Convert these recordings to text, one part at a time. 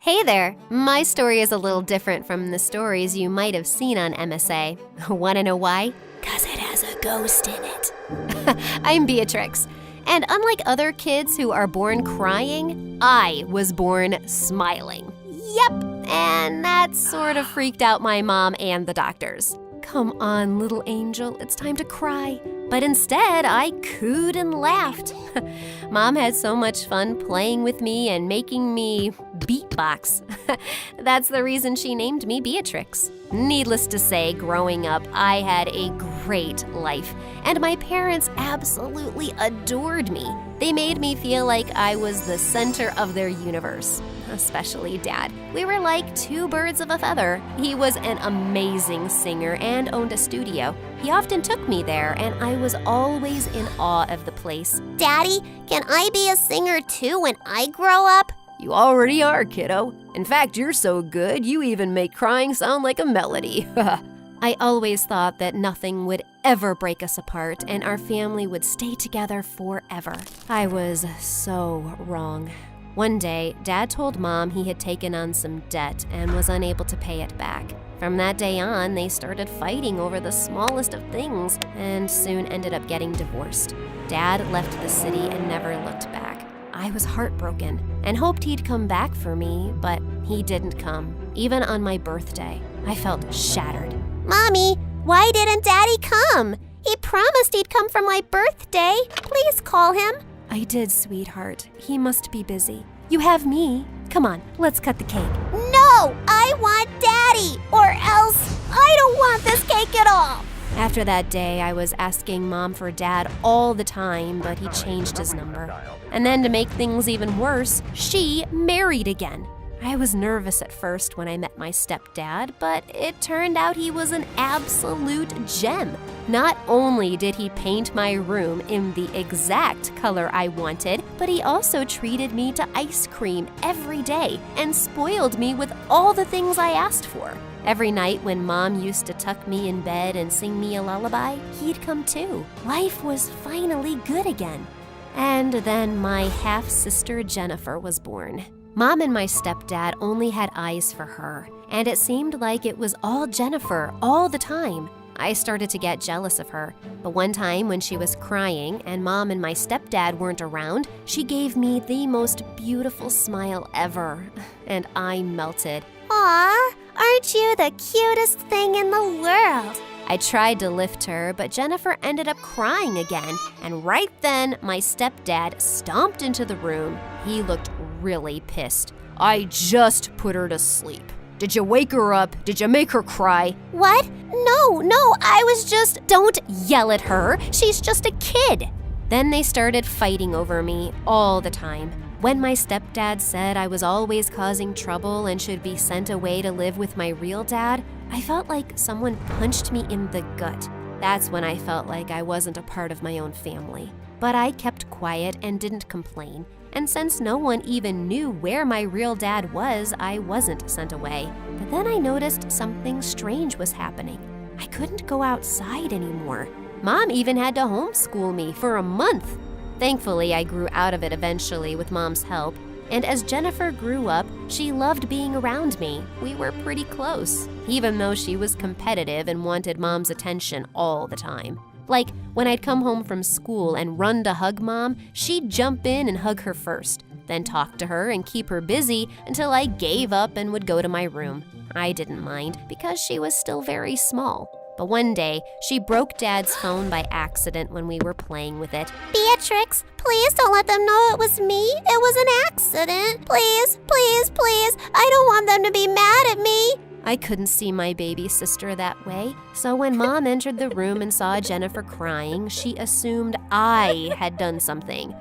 Hey there! My story is a little different from the stories you might have seen on MSA. Wanna know why? 'Cause it has a ghost in it. I'm Beatrix, and unlike other kids who are born crying, I was born smiling. Yep, and that sort of freaked out my mom and the doctors. Come on, little angel, it's time to cry. But instead, I cooed and laughed. Mom had so much fun playing with me and making me beatbox. That's the reason she named me Beatrix. Needless to say, growing up, I had a great life, and my parents absolutely adored me. They made me feel like I was the center of their universe, especially Dad. We were like two birds of a feather. He was an amazing singer and owned a studio. He often took me there, and I was always in awe of the place. Daddy, can I be a singer too when I grow up? You already are, kiddo. In fact, you're so good, you even make crying sound like a melody. I always thought that nothing would ever break us apart and our family would stay together forever. I was so wrong. One day, Dad told Mom he had taken on some debt and was unable to pay it back. From that day on, they started fighting over the smallest of things and soon ended up getting divorced. Dad left the city and never looked back. I was heartbroken and hoped he'd come back for me, but he didn't come. Even on my birthday, I felt shattered. Mommy, why didn't Daddy come? He promised he'd come for my birthday. Please call him. I did, sweetheart. He must be busy. You have me. Come on, let's cut the cake. No, I want Daddy, or else I don't want this cake at all. After that day, I was asking Mom for Dad all the time, but he changed his number. And then to make things even worse, she married again. I was nervous at first when I met my stepdad, but it turned out he was an absolute gem. Not only did he paint my room in the exact color I wanted, but he also treated me to ice cream every day and spoiled me with all the things I asked for. Every night when Mom used to tuck me in bed and sing me a lullaby, he'd come too. Life was finally good again. And then my half-sister Jennifer was born. Mom and my stepdad only had eyes for her, and it seemed like it was all Jennifer all the time. I started to get jealous of her, but one time when she was crying and Mom and my stepdad weren't around, she gave me the most beautiful smile ever, and I melted. Aw, aren't you the cutest thing in the world? I tried to lift her, but Jennifer ended up crying again, and right then my stepdad stomped into the room. He looked really pissed. I just put her to sleep. Did you wake her up? Did you make her cry? What? No, I was just... Don't yell at her. She's just a kid. Then they started fighting over me all the time. When my stepdad said I was always causing trouble and should be sent away to live with my real dad, I felt like someone punched me in the gut. That's when I felt like I wasn't a part of my own family. But I kept quiet and didn't complain. And since no one even knew where my real dad was, I wasn't sent away. But then I noticed something strange was happening. I couldn't go outside anymore. Mom even had to homeschool me for a month. Thankfully, I grew out of it eventually with Mom's help. And as Jennifer grew up, she loved being around me. We were pretty close, even though she was competitive and wanted Mom's attention all the time. Like, when I'd come home from school and run to hug Mom, she'd jump in and hug her first, then talk to her and keep her busy until I gave up and would go to my room. I didn't mind because she was still very small. But one day, she broke Dad's phone by accident when we were playing with it. Beatrix, please don't let them know it was me. It was an accident. Please, please, please. I don't want them to be mad at me. I couldn't see my baby sister that way, so when Mom entered the room and saw Jennifer crying, she assumed I had done something.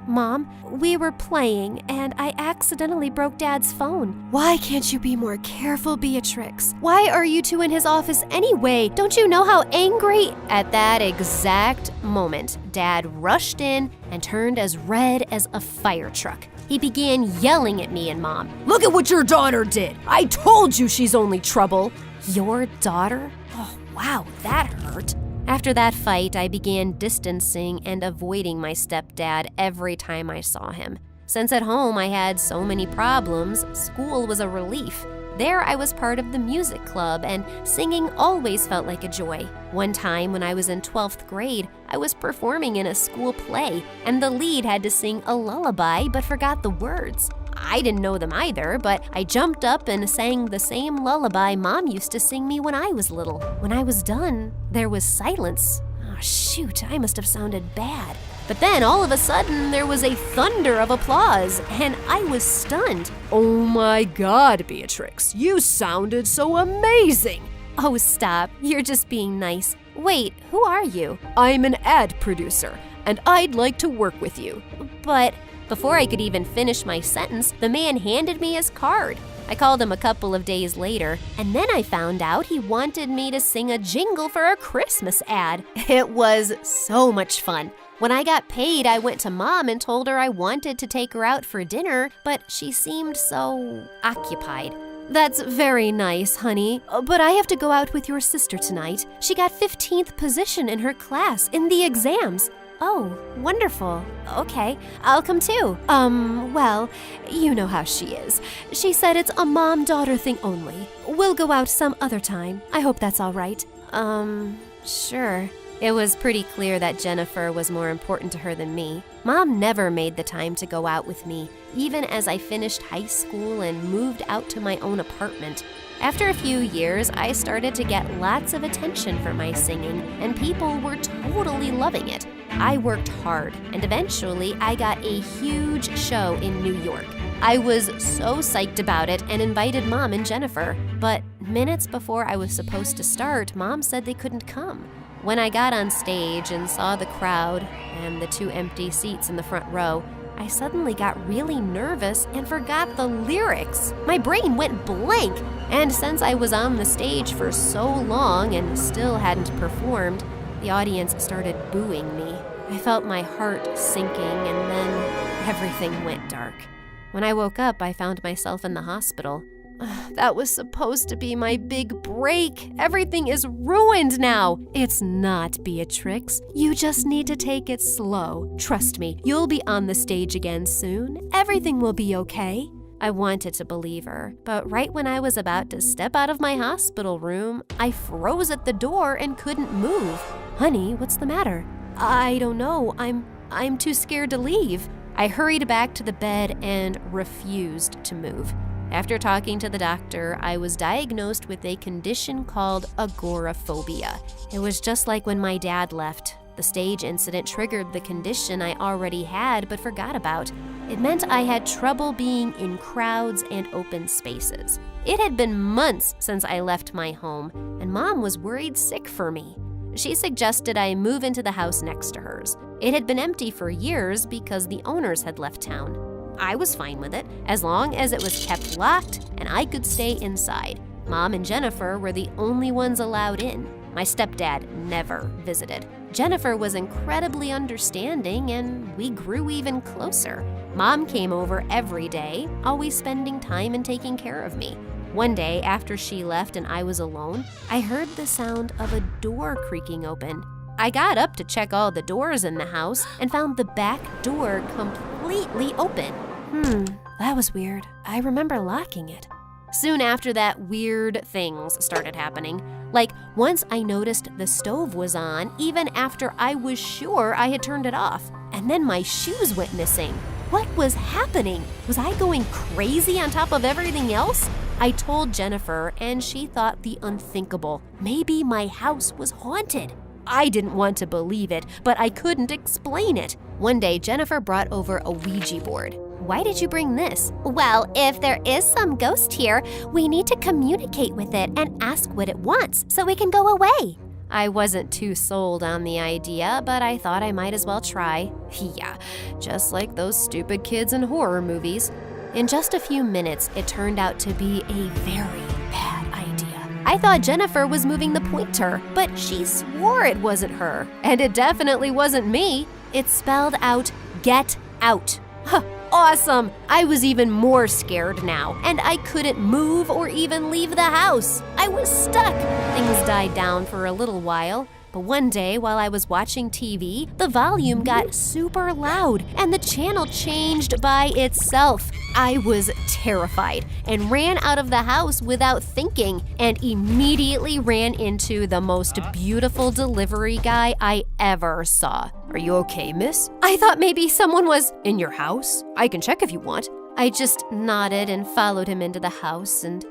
Mom, we were playing, and I accidentally broke Dad's phone. Why can't you be more careful, Beatrix? Why are you two in his office anyway? Don't you know how angry? At that exact moment, Dad rushed in and turned as red as a fire truck. He began yelling at me and Mom. Look at what your daughter did. I told you she's only trouble. Your daughter? Oh, wow, that hurt. After that fight, I began distancing and avoiding my stepdad every time I saw him. Since at home I had so many problems, school was a relief. There I was part of the music club, and singing always felt like a joy. One time when I was in 12th grade, I was performing in a school play, and the lead had to sing a lullaby but forgot the words. I didn't know them either, but I jumped up and sang the same lullaby Mom used to sing me when I was little. When I was done, there was silence. Oh, shoot, I must have sounded bad. But then, all of a sudden, there was a thunder of applause, and I was stunned. Oh my God, Beatrix, you sounded so amazing! Oh, stop. You're just being nice. Wait, who are you? I'm an ad producer, and I'd like to work with you. But before I could even finish my sentence, the man handed me his card. I called him a couple of days later, and then I found out he wanted me to sing a jingle for a Christmas ad. It was so much fun. When I got paid, I went to Mom and told her I wanted to take her out for dinner, but she seemed so occupied. That's very nice, honey, but I have to go out with your sister tonight. She got 15th position in her class in the exams. Oh, wonderful. Okay, I'll come too. Well, you know how she is. She said it's a mom-daughter thing only. We'll go out some other time. I hope that's all right. Sure. It was pretty clear that Jennifer was more important to her than me. Mom never made the time to go out with me, even as I finished high school and moved out to my own apartment. After a few years, I started to get lots of attention for my singing, and people were totally loving it. I worked hard, and eventually I got a huge show in New York. I was so psyched about it and invited Mom and Jennifer, but minutes before I was supposed to start, Mom said they couldn't come. When I got on stage and saw the crowd and the 2 empty seats in the front row, I suddenly got really nervous and forgot the lyrics. My brain went blank, and since I was on the stage for so long and still hadn't performed, the audience started booing me. I felt my heart sinking, and then everything went dark. When I woke up, I found myself in the hospital. That was supposed to be my big break. Everything is ruined now. It's not, Beatrix. You just need to take it slow. Trust me, you'll be on the stage again soon. Everything will be okay. I wanted to believe her, but right when I was about to step out of my hospital room, I froze at the door and couldn't move. Honey, what's the matter? I don't know. I'm too scared to leave. I hurried back to the bed and refused to move. After talking to the doctor, I was diagnosed with a condition called agoraphobia. It was just like when my dad left. The stage incident triggered the condition I already had but forgot about. It meant I had trouble being in crowds and open spaces. It had been months since I left my home, and Mom was worried sick for me. She suggested I move into the house next to hers. It had been empty for years because the owners had left town. I was fine with it, as long as it was kept locked and I could stay inside. Mom and Jennifer were the only ones allowed in. My stepdad never visited. Jennifer was incredibly understanding, and we grew even closer. Mom came over every day, always spending time and taking care of me. One day, after she left and I was alone, I heard the sound of a door creaking open. I got up to check all the doors in the house and found the back door completely open. That was weird. I remember locking it. Soon after that, weird things started happening. Like, once I noticed the stove was on, even after I was sure I had turned it off. And then my shoes went missing. What was happening? Was I going crazy on top of everything else? I told Jennifer, and she thought the unthinkable. Maybe my house was haunted. I didn't want to believe it, but I couldn't explain it. One day, Jennifer brought over a Ouija board. Why did you bring this? Well, if there is some ghost here, we need to communicate with it and ask what it wants so we can go away. I wasn't too sold on the idea, but I thought I might as well try. Yeah, just like those stupid kids in horror movies. In just a few minutes, it turned out to be a very bad idea. I thought Jennifer was moving the pointer, but she swore it wasn't her. And it definitely wasn't me. It spelled out, "Get out." Huh. Awesome! I was even more scared now, and I couldn't move or even leave the house. I was stuck. Things died down for a little while. But one day, while I was watching TV, the volume got super loud and the channel changed by itself. I was terrified and ran out of the house without thinking and immediately ran into the most beautiful delivery guy I ever saw. Are you okay, miss? I thought maybe someone was In your house? I can check if you want. I just nodded and followed him into the house, and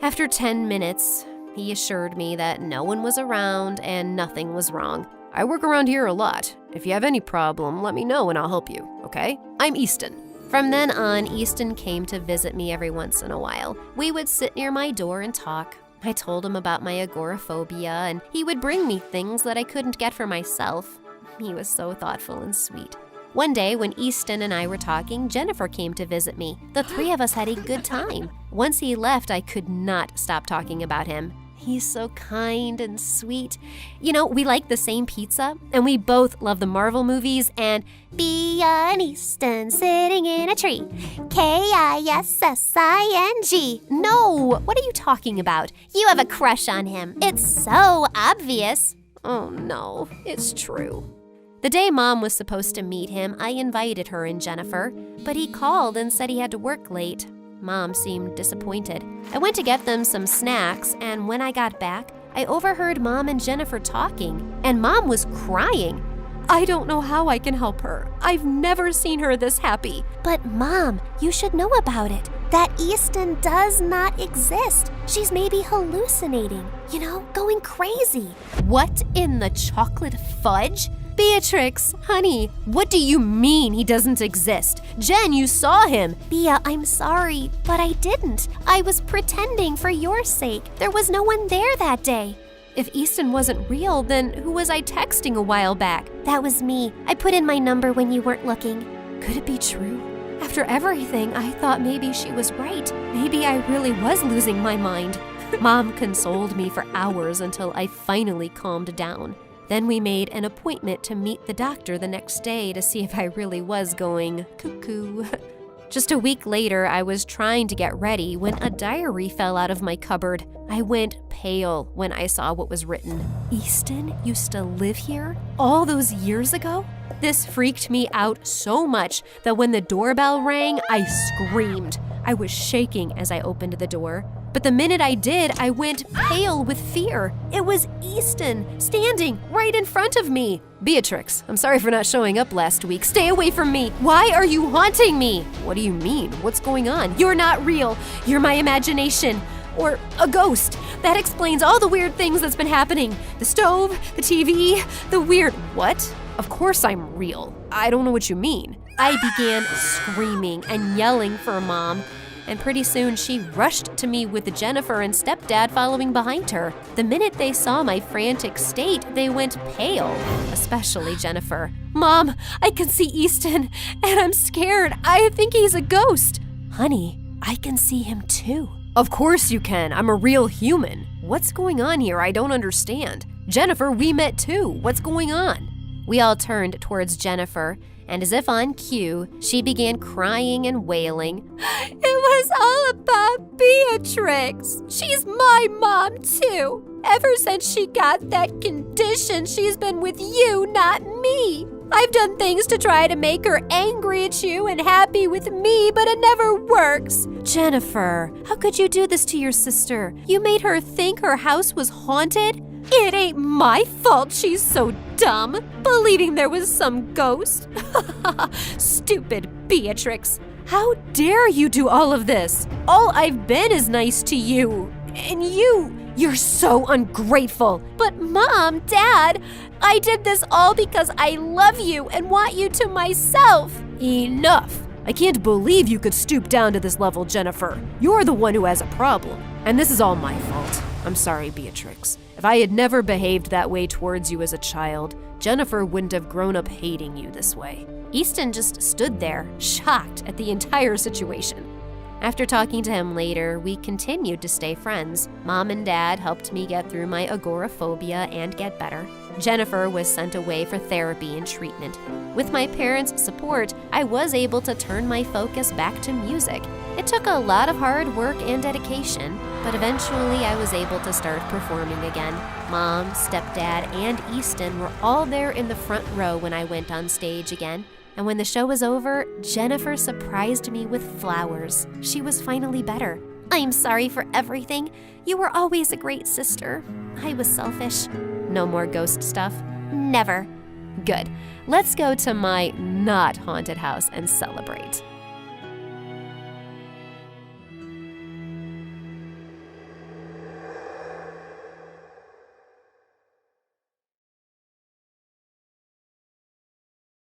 after 10 minutes, he assured me that no one was around and nothing was wrong. I work around here a lot. If you have any problem, let me know and I'll help you, okay? I'm Easton. From then on, Easton came to visit me every once in a while. We would sit near my door and talk. I told him about my agoraphobia, and he would bring me things that I couldn't get for myself. He was so thoughtful and sweet. One day, when Easton and I were talking, Jennifer came to visit me. The three of us had a good time. Once he left, I could not stop talking about him. He's so kind and sweet. You know, we like the same pizza, and we both love the Marvel movies and Bjorn Easton sitting in a tree. Kissing. No, what are you talking about? You have a crush on him. It's so obvious. Oh no, it's true. The day Mom was supposed to meet him, I invited her and Jennifer, but he called and said he had to work late. Mom seemed disappointed. I went to get them some snacks, and when I got back, I overheard Mom and Jennifer talking, and Mom was crying. I don't know how I can help her. I've never seen her this happy. But Mom, you should know about it. That Easton does not exist. She's maybe hallucinating, going crazy. What in the chocolate fudge? Beatrix, honey, what do you mean he doesn't exist? Jen, you saw him. Bea, I'm sorry, but I didn't. I was pretending for your sake. There was no one there that day. If Easton wasn't real, then who was I texting a while back? That was me. I put in my number when you weren't looking. Could it be true? After everything, I thought maybe she was right. Maybe I really was losing my mind. Mom consoled me for hours until I finally calmed down. Then we made an appointment to meet the doctor the next day to see if I really was going cuckoo. Just a week later, I was trying to get ready when a diary fell out of my cupboard. I went pale when I saw what was written. Easton used to live here? All those years ago? This freaked me out so much that when the doorbell rang, I screamed. I was shaking as I opened the door. But the minute I did, I went pale with fear. It was Easton, standing right in front of me. Beatrix, I'm sorry for not showing up last week. Stay away from me. Why are you haunting me? What do you mean? What's going on? You're not real. You're my imagination. Or a ghost. That explains all the weird things that's been happening. The stove, the TV, the weird... What? Of course I'm real. I don't know what you mean. I began screaming and yelling for Mom. And pretty soon she rushed to me with Jennifer and stepdad following behind her. The minute they saw my frantic state, they went pale, especially Jennifer. Mom, I can see Easton, and I'm scared. I think he's a ghost. Honey, I can see him too. Of course you can. I'm a real human. What's going on here? I don't understand. Jennifer, we met too. What's going on? We all turned towards Jennifer, and as if on cue, she began crying and wailing. It was all about Beatrix. She's my mom, too. Ever since she got that condition, she's been with you, not me. I've done things to try to make her angry at you and happy with me, but it never works. Jennifer, how could you do this to your sister? You made her think her house was haunted? It ain't my fault she's so dumb, believing there was some ghost. Stupid Beatrix. How dare you do all of this? All I've been is nice to you. And you're so ungrateful. But Mom, Dad, I did this all because I love you and want you to myself. Enough. I can't believe you could stoop down to this level, Jennifer. You're the one who has a problem, and this is all my fault. I'm sorry, Beatrix. If I had never behaved that way towards you as a child, Jennifer wouldn't have grown up hating you this way. Easton just stood there, shocked at the entire situation. After talking to him later, we continued to stay friends. Mom and Dad helped me get through my agoraphobia and get better. Jennifer was sent away for therapy and treatment. With my parents' support, I was able to turn my focus back to music. It took a lot of hard work and dedication, but eventually I was able to start performing again. Mom, stepdad, and Easton were all there in the front row when I went on stage again. And when the show was over, Jennifer surprised me with flowers. She was finally better. I'm sorry for everything. You were always a great sister. I was selfish. No more ghost stuff? Never. Good. Let's go to my not haunted house and celebrate.